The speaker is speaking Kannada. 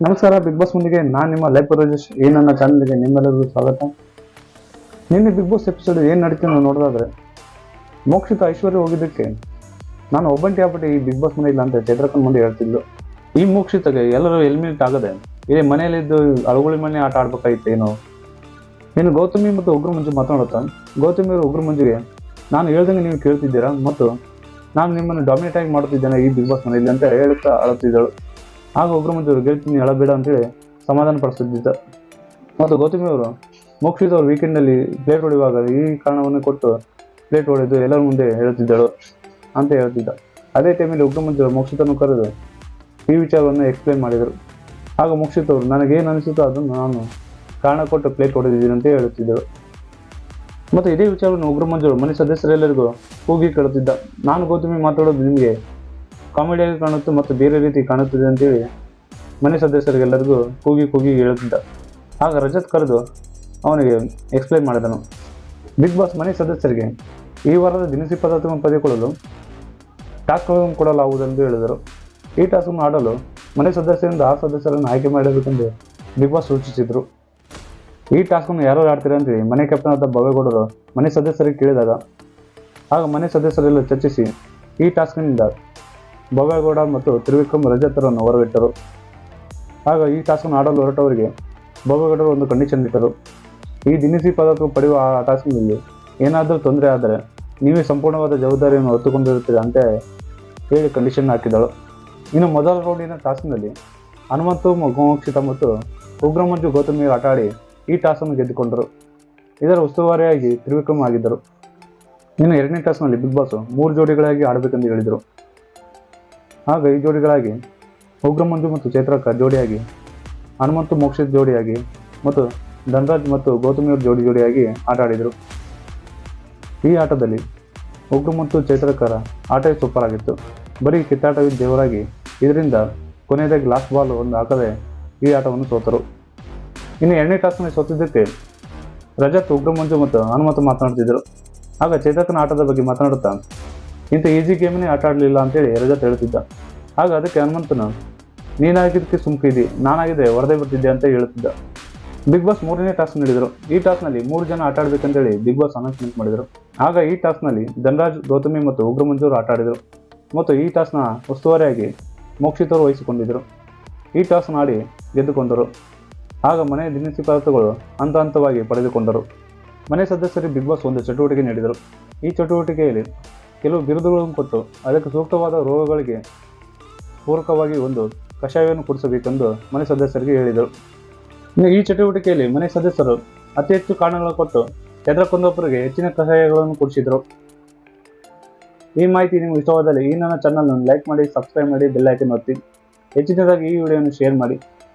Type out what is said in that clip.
ನಮಸ್ಕಾರ ಬಿಗ್ ಬಾಸ್ ಮುಂದಿಗೆ ನಾನು ನಿಮ್ಮ ಲೈಫ್ ರಾಜೇಶ್ ಈ ನನ್ನ ಚಾನಲ್ಗೆ ನಿಮ್ಮೆಲ್ಲರಿಗೂ ಸ್ವಾಗತ. ನಿನ್ನೆ ಬಿಗ್ ಬಾಸ್ ಎಪಿಸೋಡ್ ಏನು ನಡೀತೀವಿ ನಾವು ನೋಡೋದಾದ್ರೆ, ಮೋಕ್ಷಿತ ಐಶ್ವರ್ಯ ಹೋಗಿದ್ದಕ್ಕೆ ನಾನು ಒಬ್ಬಂಟಿ ಆಗ್ಬಿಟ್ಟು ಈ ಬಿಗ್ ಬಾಸ್ ಮನೆ ಇಲ್ಲ ಅಂತ ಚೈತ್ರಕ್ಕನ ಮುಂದೆ ಹೇಳ್ತಿದ್ಲು. ಈ ಮೋಕ್ಷಿತಗೆ ಎಲ್ಲರೂ ಎಲಿಮಿನೇಟ್ ಆಗದೆ ಇದೇ ಮನೆಯಲ್ಲಿದ್ದು ಅಳುಗುಳಿ ಮನೆ ಆಟ ಆಡ್ಬೇಕಾಗಿತ್ತು ಏನೋ. ನೀನು ಗೌತಮಿ ಮತ್ತು ಉಗ್ರ ಮಂಜು ಮಾತನಾಡುತ್ತಾ, ಗೌತಮಿ ಅವರು ಉಗ್ರ ಮಂಜುಗೆ ನಾನು ಹೇಳ್ದಂಗೆ ನೀವು ಕೇಳ್ತಿದ್ದೀರಾ ಮತ್ತು ನಾನು ನಿಮ್ಮನ್ನು ಡಾಮಿನೇಟ್ ಆಗಿ ಮಾಡುತ್ತಿದ್ದೇನೆ ಈ ಬಿಗ್ ಬಾಸ್ ಮನೆಯಲ್ಲಿ ಅಂತ ಹೇಳುತ್ತಾ ಅಳುತ್ತಿದ್ದಳು. ಆಗ ಉಗ್ರ ಮಂಜು ಅವರು ಗೆಲ್ತೀನಿ ಅಳಬೇಡ ಅಂತೇಳಿ ಸಮಾಧಾನ ಪಡಿಸುತ್ತಿದ್ದ. ಮತ್ತು ಗೌತಮಿ ಅವರು ಮೋಕ್ಷಿತ ಅವರು ವೀಕೆಂಡ್ನಲ್ಲಿ ಪ್ಲೇಟ್ ಹೊಡೆಯುವಾಗ ಈ ಕಾರಣವನ್ನು ಕೊಟ್ಟು ಪ್ಲೇಟ್ ಹೊಡೆದು ಎಲ್ಲರ ಮುಂದೆ ಹೇಳುತ್ತಿದ್ದಳು ಅಂತ ಹೇಳ್ತಿದ್ದ. ಅದೇ ಟೈಮಲ್ಲಿ ಉಗ್ರ ಮಂಜು ಮೋಕ್ಷಿತನ್ನು ಕರೆದು ಈ ವಿಚಾರವನ್ನು ಎಕ್ಸ್ಪ್ಲೇನ್ ಮಾಡಿದರು. ಆಗ ಮೋಕ್ಷಿತ ಅವರು ನನಗೇನು ಅನಿಸುತ್ತೋ ಅದನ್ನು ನಾನು ಕಾರಣ ಕೊಟ್ಟು ಪ್ಲೇಟ್ ಹೊಡೆದಿದ್ದೀನಿ ಅಂತ ಹೇಳುತ್ತಿದ್ದಳು. ಮತ್ತು ಇದೇ ವಿಚಾರವನ್ನು ಉಗ್ರ ಮಂಜು ಮನೆ ಸದಸ್ಯರೆಲ್ಲರಿಗೂ ಕೂಗಿ ಕೇಳುತ್ತಿದ್ದ. ನಾನು ಗೌತಮಿ ಮಾತಾಡೋದು ನಿಮಗೆ ಕಾಮಿಡಿಯಾಗಿ ಕಾಣುತ್ತೆ ಮತ್ತು ಬೇರೆ ರೀತಿ ಕಾಣುತ್ತದೆ ಅಂತೇಳಿ ಮನೆ ಸದಸ್ಯರಿಗೆಲ್ಲರಿಗೂ ಕೂಗಿ ಹೇಳುತ್ತಿದ್ದ. ಆಗ ರಜತ್ ಕರೆದು ಅವನಿಗೆ ಎಕ್ಸ್ಪ್ಲೈನ್ ಮಾಡಿದನು. ಬಿಗ್ ಬಾಸ್ ಮನೆ ಸದಸ್ಯರಿಗೆ ಈ ವಾರದ ದಿನಸಿ ಪದಾರ್ಥಗಳನ್ನು ಪಡೆದುಕೊಳ್ಳಲು ಟಾಸ್ಕ್ಗಳನ್ನು ಕೊಡಲಾಗುವುದೆಂದು ಹೇಳಿದರು. ಈ ಟಾಸ್ಕನ್ನು ಆಡಲು ಮನೆ ಸದಸ್ಯರಿಂದ 6 ಸದಸ್ಯರನ್ನು ಆಯ್ಕೆ ಮಾಡಬೇಕೆಂದು ಬಿಗ್ ಬಾಸ್ ಸೂಚಿಸಿದರು. ಈ ಟಾಸ್ಕನ್ನು ಯಾರು ಆಡ್ತೀರಾ ಅಂತೇಳಿ ಮನೆ ಕ್ಯಾಪ್ಟನ್ ಆದ ಭವೇಗೌಡರು ಮನೆ ಸದಸ್ಯರಿಗೆ ಕೇಳಿದಾಗ ಆಗ ಮನೆ ಸದಸ್ಯರೆಲ್ಲ ಚರ್ಚಿಸಿ ಈ ಟಾಸ್ಕ್ನಿಂದ ಭವೇಗೌಡ ಮತ್ತು ತ್ರಿವಿಕ್ರಮ್ ರಜತರನ್ನು ಹೊರಬಿಟ್ಟರು. ಆಗ ಈ ಟಾಸ್ಕನ್ನು ಆಡಲು ಹೊರಟವರಿಗೆ ಭವೇಗೌಡರು ಒಂದು ಕಂಡೀಷನ್ ಇಟ್ಟರು. ಈ ದಿನಸಿ ಪದಾರ್ಥ ಪಡೆಯುವ ಆ ಟಾಸ್ಕ್ನಲ್ಲಿ ಏನಾದರೂ ತೊಂದರೆ ಆದರೆ ನೀವೇ ಸಂಪೂರ್ಣವಾದ ಜವಾಬ್ದಾರಿಯನ್ನು ಹೊತ್ತುಕೊಂಡಿರುತ್ತೀರಿ ಅಂತ ಹೇಳಿ ಕಂಡೀಷನ್ ಹಾಕಿದಳು. ಇನ್ನು ಮೊದಲ ರೌಂಡಿನ ಟಾಸ್ಕ್ನಲ್ಲಿ ಹನುಮಂತು ಮೋಕ್ಷಿತ ಮತ್ತು ಉಗ್ರ ಮಂಜು ಗೌತಮಿ ಆಟ ಆಡಿ ಈ ಟಾಸ್ಕನ್ನು ಗೆದ್ದುಕೊಂಡರು. ಇದರ ಉಸ್ತುವಾರಿಯಾಗಿ ತ್ರಿವಿಕ್ರಮ್ ಆಗಿದ್ದರು. ಇನ್ನು ಎರಡನೇ ಟಾಸ್ಕ್ನಲ್ಲಿ ಬಿಗ್ ಬಾಸ್ 3 ಜೋಡಿಗಳಾಗಿ ಆಡಬೇಕೆಂದು ಹೇಳಿದರು. ಆಗ ಈ ಜೋಡಿಗಳಾಗಿ ಉಗ್ರ ಮಂಜು ಮತ್ತು ಚೈತ್ರಕ್ಕ ಜೋಡಿಯಾಗಿ, ಹನುಮಂತು ಮೋಕ್ಷಿತ್ ಜೋಡಿಯಾಗಿ ಮತ್ತು ಧನರಾಜ್ ಮತ್ತು ಗೌತಮಿಯವ್ರ ಜೋಡಿಯಾಗಿ ಆಟ ಆಡಿದರು. ಈ ಆಟದಲ್ಲಿ ಉಗ್ರ ಮತ್ತು ಚೈತ್ರಕ್ಕರ ಆಟವೇ ಸೂಪರ್ ಆಗಿತ್ತು. ಬರೀ ಕಿತ್ತಾಟವಿದ್ದ ದೇವರಾಗಿ ಇದರಿಂದ ಕೊನೆಯದಾಗಿ ಲಾಸ್ಟ್ ಬಾಲ್ ಒಂದು ಹಾಕದೆ ಈ ಆಟವನ್ನು ಸೋತರು. ಇನ್ನು ಎರಡನೇ ಟಾಸ್ಕ್ನಲ್ಲಿ ಸೋತಿದ್ದಕ್ಕೆ ರಜತ್, ಉಗ್ರ ಮಂಜು ಮತ್ತು ಹನುಮಂತು ಮಾತನಾಡ್ತಿದ್ದರು. ಆಗ ಚೈತ್ರಕ್ಕನ ಆಟದ ಬಗ್ಗೆ ಮಾತನಾಡುತ್ತಾ ಇಂಥ ಈಸಿ ಗೇಮನ್ನೇ ಆಟ ಆಡಲಿಲ್ಲ ಅಂತೇಳಿ ರಜತ್ ಹೇಳ್ತಿದ್ದ. ಆಗ ಅದಕ್ಕೆ ಹನುಮಂತನ ನೀನಾಗಿದ್ದಕ್ಕೆ ಸುಮ್ಕಿದ್ದಿ, ನಾನಾಗಿದ್ದೆ ಹೊರದೇ ಬಿಡ್ತಿದ್ದೆ ಅಂತ ಹೇಳುತ್ತಿದ್ದ. ಬಿಗ್ ಬಾಸ್ 3ನೇ ಟಾಸ್ಕ್ ನೀಡಿದರು. ಈ ಟಾಸ್ಕ್ನಲ್ಲಿ 3 ಜನ ಆಟ ಆಡಬೇಕಂತೇಳಿ ಬಿಗ್ ಬಾಸ್ ಅನೌನ್ಸ್ಮೆಂಟ್ ಮಾಡಿದರು. ಆಗ ಈ ಟಾಸ್ಕ್ನಲ್ಲಿ ಧನರಾಜ್, ಗೌತಮಿ ಮತ್ತು ಉಗ್ರ ಮಂಜು ಅವರು ಆಟ ಆಡಿದರು ಮತ್ತು ಈ ಟಾಸ್ಕ್ನ ಉಸ್ತುವಾರಿಯಾಗಿ ಮೋಕ್ಷಿತವರು ವಹಿಸಿಕೊಂಡಿದ್ದರು. ಈ ಟಾಸ್ಕ್ನ ಆಡಿ ಗೆದ್ದುಕೊಂಡರು. ಆಗ ಮನೆಯ ದಿನಸಿ ಪದಾರ್ಥಗಳು ಹಂತ ಹಂತವಾಗಿ ಪಡೆದುಕೊಂಡರು. ಮನೆ ಸದಸ್ಯರಿಗೆ ಬಿಗ್ ಬಾಸ್ ಒಂದು ಚಟುವಟಿಕೆ ನೀಡಿದರು. ಈ ಚಟುವಟಿಕೆಯಲ್ಲಿ ಕೆಲವು ಬಿರುದುಗಳನ್ನು ಕೊಟ್ಟು ಅದಕ್ಕೆ ಸೂಕ್ತವಾದ ರೋಗಗಳಿಗೆ ಪೂರಕವಾಗಿ ಒಂದು ಕಷಾಯವನ್ನು ಕುಡಿಸಬೇಕೆಂದು ಮನೆ ಸದಸ್ಯರಿಗೆ ಹೇಳಿದರು. ಇನ್ನು ಈ ಚಟುವಟಿಕೆಯಲ್ಲಿ ಮನೆ ಸದಸ್ಯರು ಅತಿ ಹೆಚ್ಚು ಕಾರಣಗಳನ್ನು ಕೊಟ್ಟು ಚಂದ್ರಕೊಂದೊಬ್ಬರಿಗೆ ಹೆಚ್ಚಿನ ಕಷಾಯಗಳನ್ನು ಕುಡಿಸಿದರು. ಈ ಮಾಹಿತಿ ನಿಮಗೆ ಇಷ್ಟವಾದಲ್ಲಿ ಈ ನನ್ನ ಚಾನಲ್ನ ಲೈಕ್ ಮಾಡಿ, ಸಬ್ಸ್ಕ್ರೈಬ್ ಮಾಡಿ, ಬೆಲ್ ಐಕಾನ್ ಒತ್ತಿ. ಹೆಚ್ಚಿನದಾಗಿ ಈ ವಿಡಿಯೋವನ್ನು ಶೇರ್ ಮಾಡಿ.